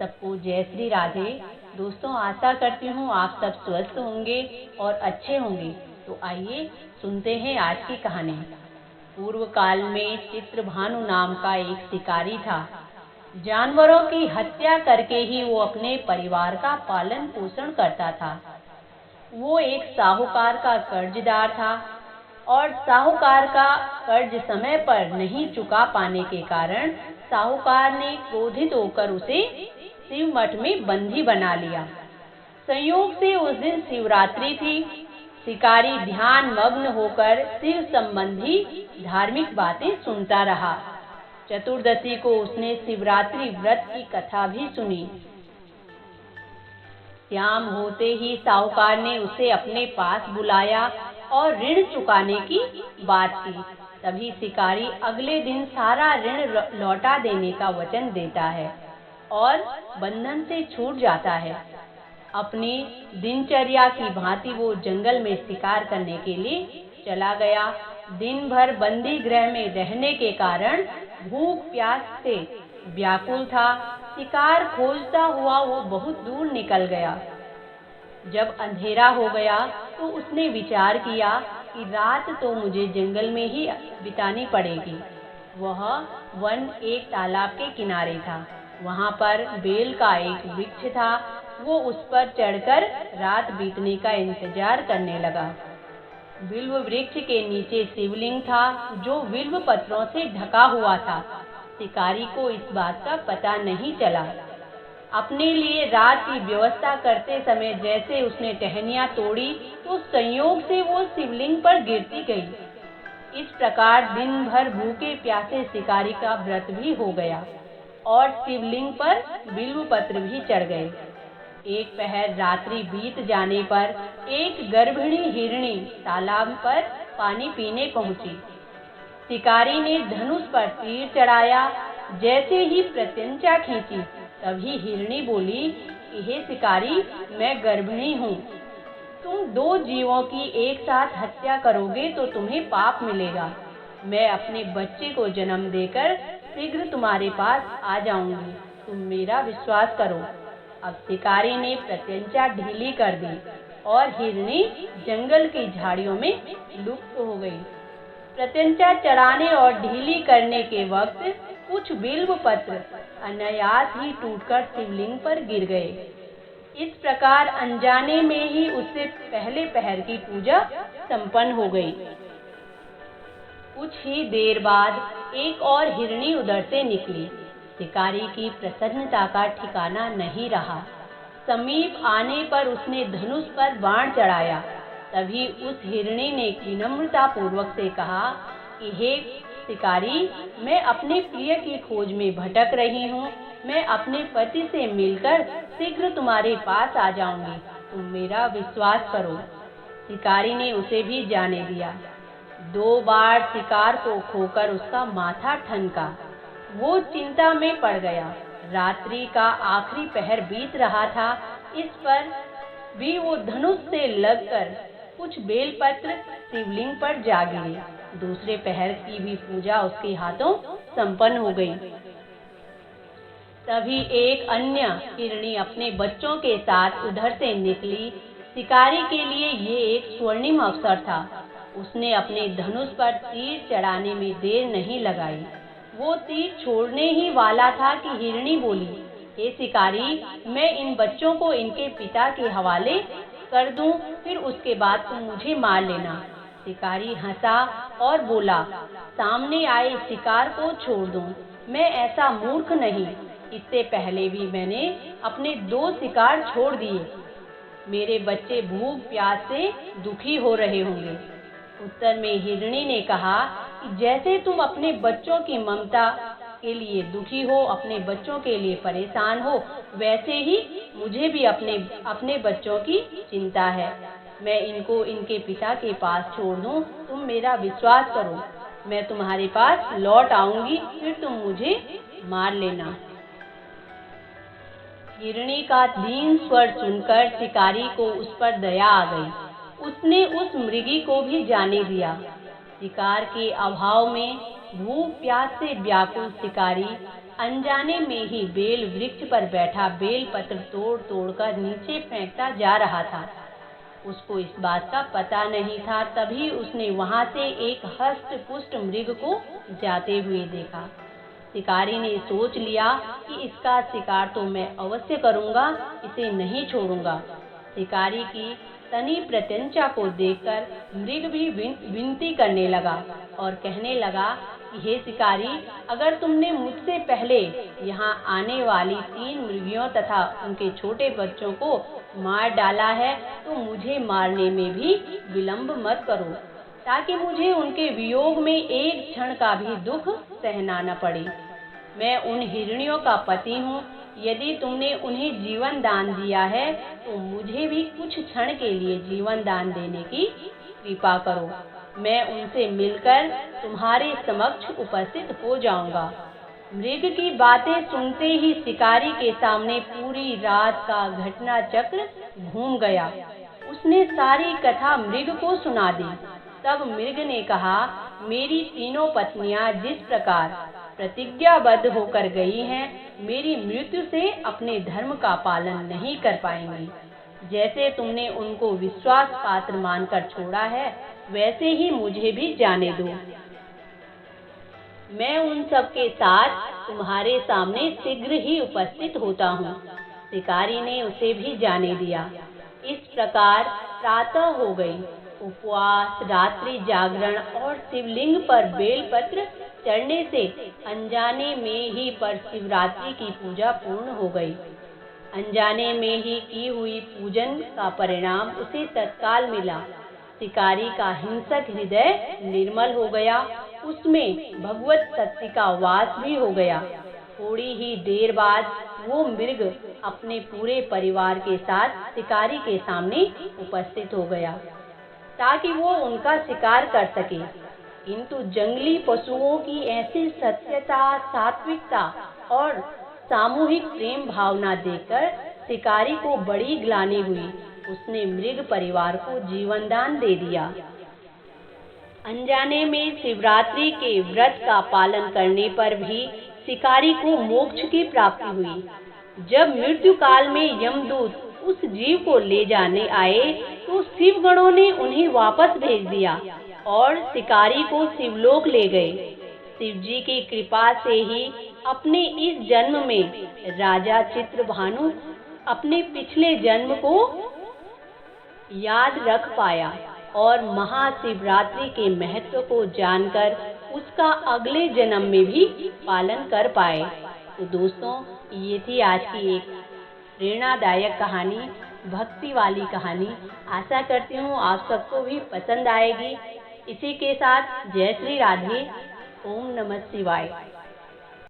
सबको जय श्री राधे। दोस्तों, आशा करती हूँ आप सब स्वस्थ होंगे और अच्छे होंगे। तो आइए सुनते हैं आज की कहानी। पूर्व काल में चित्रभानु नाम का एक शिकारी था। जानवरों की हत्या करके ही वो अपने परिवार का पालन पोषण करता था। वो एक साहूकार का कर्जदार था और साहूकार का कर्ज समय पर नहीं चुका पाने के कारण साहूकार ने क्रोधित होकर उसे शिव मठ में बंदी बना लिया। संयोग से उस दिन शिवरात्रि थी। शिकारी ध्यान मग्न होकर शिव संबंधी धार्मिक बातें सुनता रहा। चतुर्दशी को उसने शिवरात्रि व्रत की कथा भी सुनी। शाम होते ही साहूकार ने उसे अपने पास बुलाया और ऋण चुकाने की बात की। तभी शिकारी अगले दिन सारा ऋण लौटा देने का वचन देता है और बंधन से छूट जाता है। अपनी दिनचर्या की भांति वो जंगल में शिकार करने के लिए चला गया। दिन भर बंदी गृह में रहने के कारण भूख प्यास से व्याकुल था। शिकार खोजता हुआ वो बहुत दूर निकल गया। जब अंधेरा हो गया तो उसने विचार किया कि रात तो मुझे जंगल में ही बितानी पड़ेगी। वह वन एक तालाब के किनारे था। वहाँ पर बेल का एक वृक्ष था। वो उस पर चढ़कर रात बीतने का इंतजार करने लगा। बिल्व वृक्ष के नीचे शिवलिंग था जो बिल्व पत्रों से ढका हुआ था। शिकारी को इस बात का पता नहीं चला। अपने लिए रात की व्यवस्था करते समय जैसे उसने टहनियाँ तोड़ी तो संयोग से वो शिवलिंग पर गिरती गई। इस प्रकार दिन भर भूखे प्यासे शिकारी का व्रत भी हो गया और शिवलिंग पर बिल्व पत्र भी चढ़ गए। एक पहर रात्रि बीत जाने पर एक गर्भिणी हिरणी तालाब पर पानी पीने पहुंची। शिकारी ने धनुष पर तीर चढ़ाया। जैसे ही प्रत्यंचा खींची तभी हिरणी बोली कि हे शिकारी, मैं गर्भिणी हूँ। तुम दो जीवों की एक साथ हत्या करोगे तो तुम्हें पाप मिलेगा। मैं अपने बच्चे को जन्म देकर शीघ्र तुम्हारे पास आ जाऊंगी। तुम मेरा विश्वास करो। अब शिकारी ने प्रत्यंचा ढीली कर दी और हिरणी जंगल की झाड़ियों में लुप्त हो गई। प्रत्यंचा चढ़ाने और ढीली करने के वक्त कुछ बिल्व पत्र अनायास ही टूटकर शिवलिंग पर गिर गए। इस प्रकार अनजाने में ही उससे पहले पहर की पूजा संपन्न हो गई। कुछ ही देर बाद एक और हिरणी उधर से निकली। शिकारी की प्रसन्नता का ठिकाना नहीं रहा। समीप आने पर उसने धनुष पर बाण चढ़ाया। तभी उस हिरणी ने विनम्रता पूर्वक से कहा कि हे शिकारी, मैं अपने प्रिय की खोज में भटक रही हूँ। मैं अपने पति से मिलकर शीघ्र तुम्हारे पास आ जाऊंगी। तुम मेरा विश्वास करो। शिकारी ने उसे भी जाने दिया। 2 बार शिकार को खोकर उसका माथा ठनका। वो चिंता में पड़ गया। रात्रि का आखिरी पहर बीत रहा था। इस पर भी वो धनुष से लगकर कुछ बेलपत्र शिवलिंग पर जा गिरे। दूसरे पहर की भी पूजा उसके हाथों संपन्न हो गई। तभी एक अन्य हिरणी अपने बच्चों के साथ उधर से निकली। शिकारी के लिए ये एक स्वर्णिम अवसर था। उसने अपने धनुष पर तीर चढ़ाने में देर नहीं लगाई। वो तीर छोड़ने ही वाला था कि हिरणी बोली, हे शिकारी, मैं इन बच्चों को इनके पिता के हवाले कर दूं, फिर उसके बाद तुम मुझे मार लेना। शिकारी हंसा और बोला, सामने आए शिकार को छोड़ दूं, मैं ऐसा मूर्ख नहीं। इससे पहले भी मैंने अपने 2 शिकार छोड़ दिए। मेरे बच्चे भूख प्यास से दुखी हो रहे होंगे। उत्तर में हिरणी ने कहा कि जैसे तुम अपने बच्चों की ममता के लिए दुखी हो, अपने बच्चों के लिए परेशान हो, वैसे ही मुझे भी अपने बच्चों की चिंता है। मैं इनको इनके पिता के पास छोड़ दूं, तुम मेरा विश्वास करो। मैं तुम्हारे पास लौट आऊंगी, फिर तुम मुझे मार लेना। हिरणी का दीन स्वर सुनकर शिकारी को उस पर दया आ गई। उसने उस मृगी को भी जाने दिया। शिकार के अभाव में भूख प्यास से व्याकुल शिकारी अनजाने में ही बेल वृक्ष पर बैठा बेल पत्र तोड़ तोड़कर नीचे फेंकता जा रहा था। उसको इस बात का पता नहीं था, तभी उसने वहां से एक हष्ट पुष्ट मृग को जाते हुए देखा। शिकारी ने सोच लिया कि इसका शिकार तो मैं अवश्य करूंगा, इसे नहीं छोड़ूंगा। शिकारी की तनी प्रत्यंचा को देखकर मृग भी विनती करने लगा और कहने लगा कि हे शिकारी, अगर तुमने मुझसे पहले यहाँ आने वाली 3 मुर्गियों तथा उनके छोटे बच्चों को मार डाला है तो मुझे मारने में भी विलंब मत करो, ताकि मुझे उनके वियोग में एक क्षण का भी दुख सहना न पड़े। मैं उन हिरणियों का पति हूँ, यदि तुमने उन्हें जीवन दान दिया है तो मुझे भी कुछ क्षण के लिए जीवन दान देने की कृपा करो। मैं उनसे मिलकर तुम्हारे समक्ष उपस्थित हो जाऊंगा। मृग की बातें सुनते ही शिकारी के सामने पूरी रात का घटना चक्र घूम गया। उसने सारी कथा मृग को सुना दी। तब मृग ने कहा, मेरी तीनों पत्नियां जिस प्रकार प्रतिज्ञाबद्ध होकर गई हैं, मेरी मृत्यु से अपने धर्म का पालन नहीं कर पाएंगी। जैसे तुमने उनको विश्वास पात्र मानकर छोड़ा है, वैसे ही मुझे भी जाने दो। मैं उन सब के साथ तुम्हारे सामने शीघ्र ही उपस्थित होता हूँ। शिकारी ने उसे भी जाने दिया। इस प्रकार प्रातः हो गई। उपवास, रात्रि जागरण और शिवलिंग पर बेलपत्र चढ़ने से अनजाने में ही पर शिवरात्रि की पूजा पूर्ण हो गई। अनजाने में ही की हुई पूजन का परिणाम उसे तत्काल मिला। शिकारी का हिंसक हृदय निर्मल हो गया, उसमें भगवत शक्ति का वास भी हो गया। थोड़ी ही देर बाद वो मृग अपने पूरे परिवार के साथ शिकारी के सामने उपस्थित हो गया, ताकि वो उनका शिकार कर सके। किंतु जंगली पशुओं की ऐसी सत्यता, सात्विकता और सामूहिक प्रेम भावना देखकर शिकारी को बड़ी ग्लानि हुई। उसने मृग परिवार को जीवनदान दे दिया। अनजाने में शिवरात्रि के व्रत का पालन करने पर भी शिकारी को मोक्ष की प्राप्ति हुई। जब मृत्यु काल में यमदूत उस जीव को ले जाने आए तो शिवगणों ने उन्हें वापस भेज दिया और शिकारी को शिवलोक ले गए। शिवजी की कृपा से ही अपने इस जन्म में राजा चित्रभानु अपने पिछले जन्म को याद रख पाया और महाशिवरात्रि के महत्व को जानकर उसका अगले जन्म में भी पालन कर पाए। तो दोस्तों, ये थी आज की एक प्रेरणादायक कहानी, भक्ति वाली कहानी। आशा करती हूँ आप सबको भी पसंद आएगी। इसी के साथ जय श्री राधे, ओम नमः शिवाय।